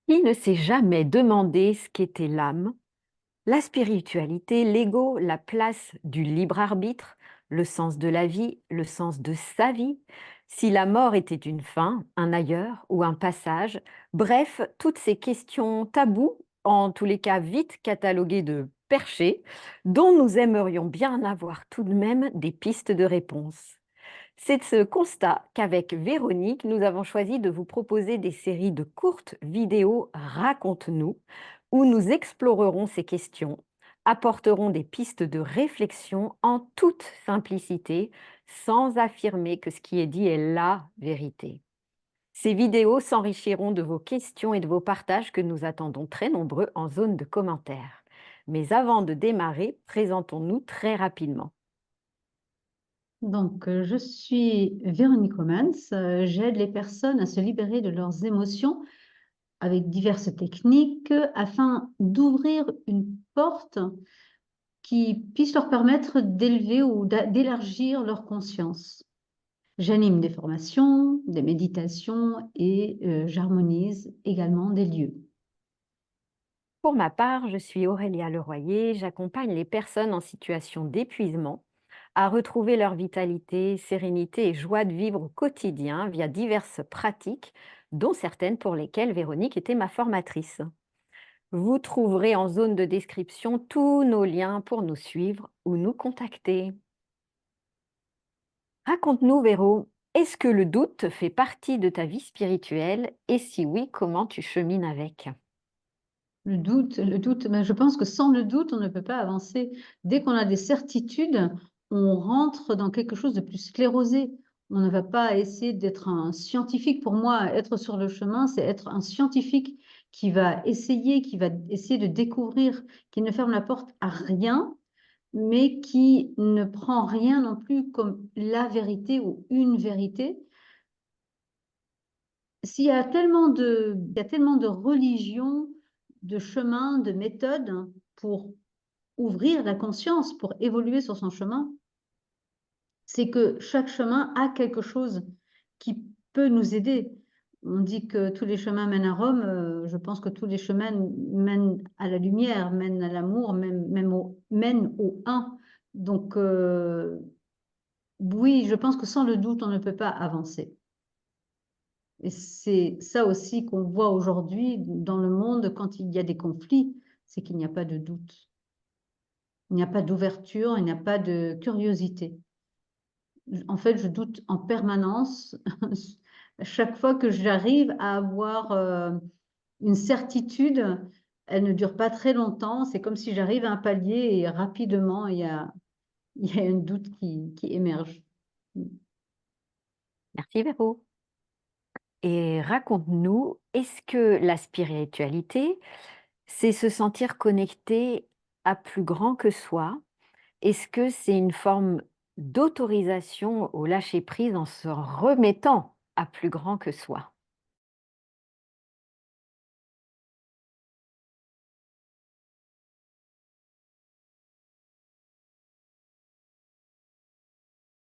Qui ne s'est jamais demandé ce qu'était l'âme, la spiritualité, l'ego, la place du libre arbitre, le sens de la vie, le sens de sa vie, si la mort était une fin, un ailleurs ou un passage, bref, toutes ces questions taboues, en tous les cas vite cataloguées de perchés, dont nous aimerions bien avoir tout de même des pistes de réponse. C'est de ce constat qu'avec Véronique, nous avons choisi de vous proposer des séries de courtes vidéos Raconte-nous, où nous explorerons ces questions, apporterons des pistes de réflexion en toute simplicité, sans affirmer que ce qui est dit est la vérité. Ces vidéos s'enrichiront de vos questions et de vos partages que nous attendons très nombreux en zone de commentaires. Mais avant de démarrer, présentons-nous très rapidement. Je suis Véronique Homans. J'aide les personnes à se libérer de leurs émotions avec diverses techniques afin d'ouvrir une porte qui puisse leur permettre d'élever ou d'élargir leur conscience. J'anime des formations, des méditations et j'harmonise également des lieux. Pour ma part, je suis Aurélia Leroyer, j'accompagne les personnes en situation d'épuisement à retrouver leur vitalité, sérénité et joie de vivre au quotidien via diverses pratiques, dont certaines pour lesquelles Véronique était ma formatrice. Vous trouverez en zone de description tous nos liens pour nous suivre ou nous contacter. Raconte-nous, Véro, est-ce que le doute fait partie de ta vie spirituelle et si oui, comment tu chemines avec? Le doute, je pense que sans le doute, on ne peut pas avancer. Dès qu'on a des certitudes, on rentre dans quelque chose de plus sclérosé. On ne va pas essayer d'être un scientifique. Pour moi, être sur le chemin, c'est être un scientifique qui va essayer de découvrir, qui ne ferme la porte à rien, mais qui ne prend rien non plus comme la vérité ou une vérité. Il y a tellement de religions, de chemins, de méthodes pour ouvrir la conscience, pour évoluer sur son chemin, c'est que chaque chemin a quelque chose qui peut nous aider. On dit que tous les chemins mènent à Rome, je pense que tous les chemins mènent à la lumière, mènent à l'amour, mènent au un. Donc, oui, je pense que sans le doute, on ne peut pas avancer. Et c'est ça aussi qu'on voit aujourd'hui dans le monde quand il y a des conflits, c'est qu'il n'y a pas de doute. Il n'y a pas d'ouverture, il n'y a pas de curiosité. En fait, je doute en permanence. Chaque fois que j'arrive à avoir une certitude, elle ne dure pas très longtemps. C'est comme si j'arrive à un palier et rapidement, il y a un doute qui émerge. Merci, Véro. Et raconte-nous, est-ce que la spiritualité, c'est se sentir connecté à plus grand que soi? Est-ce que c'est une forme d'autorisation au lâcher-prise en se remettant à plus grand que soi?